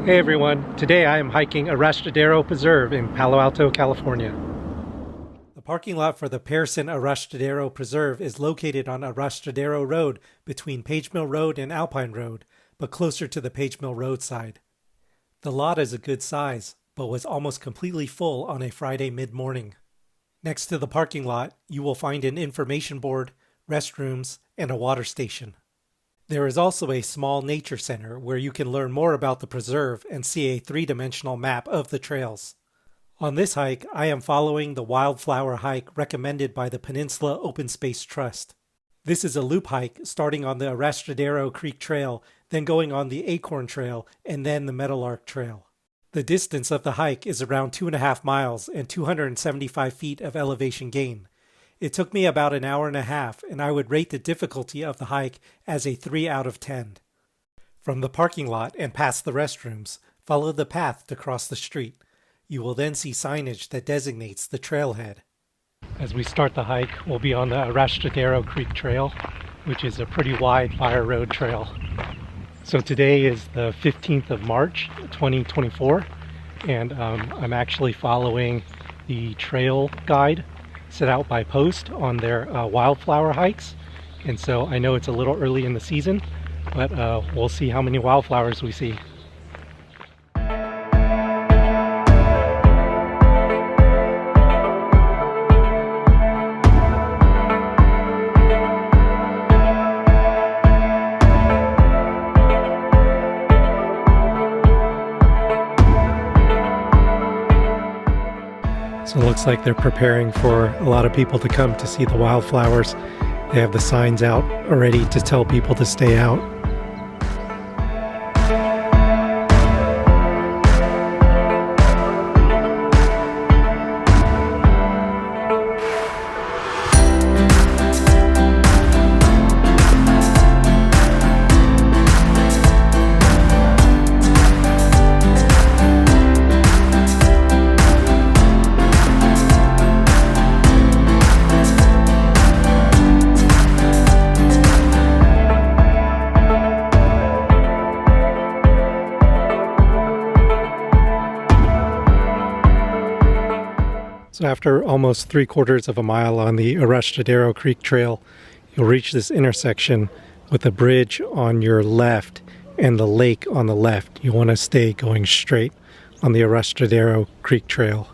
Hey everyone, today I am hiking Arastradero Preserve in Palo Alto, California. The parking lot for the Pearson-Arastradero Preserve is located on Arastradero Road between Page Mill Road and Alpine Road, but closer to the Page Mill Road side. The lot is a good size, but was almost completely full on a Friday mid-morning. Next to the parking lot, you will find an information board, restrooms, and a water station. There is also a small nature center where you can learn more about the preserve and see a three-dimensional map of the trails. On this hike, I am following the Wildflower hike recommended by the Peninsula Open Space Trust. This is a loop hike starting on the Arastradero Creek Trail, then going on the Acorn Trail, and then the Meadowlark Trail. The distance of the hike is around 2.5 miles and 275 feet of elevation gain. It took me about an hour and a half, and I would rate the difficulty of the hike as a 3 out of 10. From the parking lot and past the restrooms, follow the path to cross the street. You will then see signage that designates the trailhead. As we start the hike, we'll be on the Arastradero Creek Trail, which is a pretty wide fire road trail. So today is the 15th of March, 2024, and I'm actually following the trail guide set out by Post on their wildflower hikes. And so I know it's a little early in the season, but we'll see how many wildflowers we see. So it looks like they're preparing for a lot of people to come to see the wildflowers. They have the signs out already to tell people to stay out. So after almost 3/4 of a mile on the Arastradero Creek Trail, you'll reach this intersection with a bridge on your left and the lake on the left. You want to stay going straight on the Arastradero Creek Trail.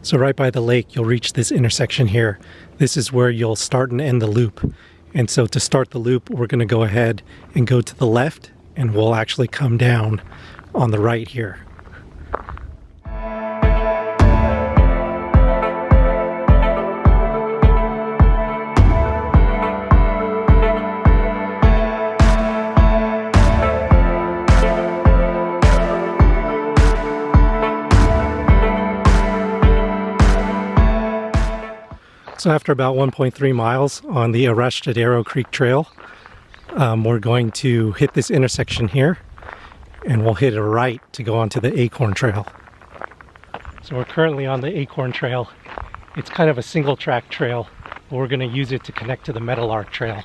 So right by the lake, you'll reach this intersection here. This is where you'll start and end the loop. And so to start the loop, we're going to go ahead and go to the left, and we'll actually come down on the right here. So after about 1.3 miles on the Arastradero Creek Trail, we're going to hit this intersection here, and we'll hit a right to go onto the Acorn Trail. So we're currently on the Acorn Trail. It's kind of a single track trail, but we're going to use it to connect to the Meadowlark Trail.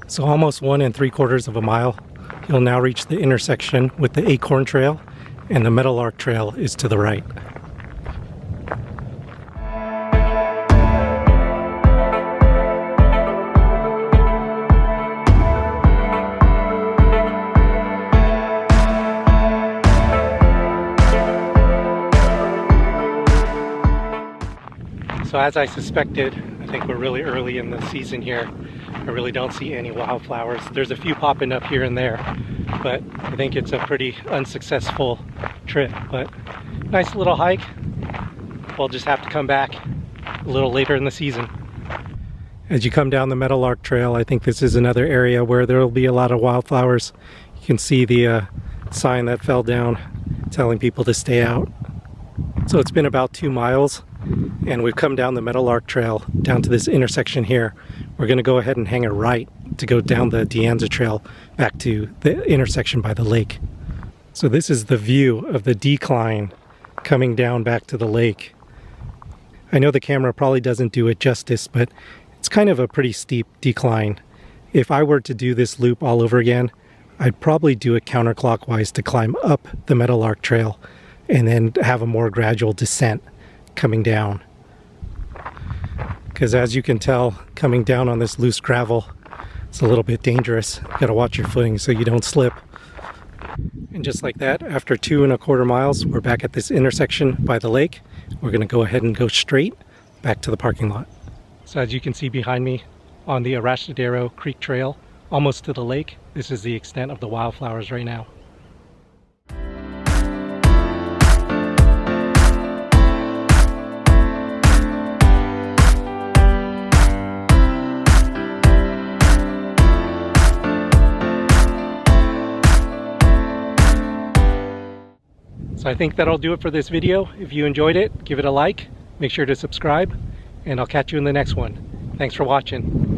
So almost 1 3/4 of a mile, you'll now reach the intersection with the Acorn Trail, and the Meadowlark Trail is to the right. So as I suspected, I think we're really early in the season here. I really don't see any wildflowers. There's a few popping up here and there, but I think it's a pretty unsuccessful trip. But nice little hike. We'll just have to come back a little later in the season. As you come down the Meadowlark Trail, I think this is another area where there will be a lot of wildflowers. You can see the sign that fell down telling people to stay out. So it's been about 2 miles, and we've come down the Meadowlark Trail down to this intersection here we're going to go ahead and hang a right to go down the De Anza Trail back to the intersection by the lake. So this is the view of the decline coming down back to the lake. I know the camera probably doesn't do it justice, but it's kind of a pretty steep decline. If I were to do this loop all over again, I'd probably do it counterclockwise to climb up the Meadowlark Trail and then have a more gradual descent coming down. Because as you can tell, coming down on this loose gravel, it's a little bit dangerous. You gotta watch your footing so you don't slip. And just like that, after 2¼ miles, we're back at this intersection by the lake. We're gonna go ahead and go straight back to the parking lot. So as you can see behind me on the Arastradero Creek Trail, almost to the lake, this is the extent of the wildflowers right now. So I think that'll do it for this video. If you enjoyed it, give it a like, make sure to subscribe, and I'll catch you in the next one. Thanks for watching.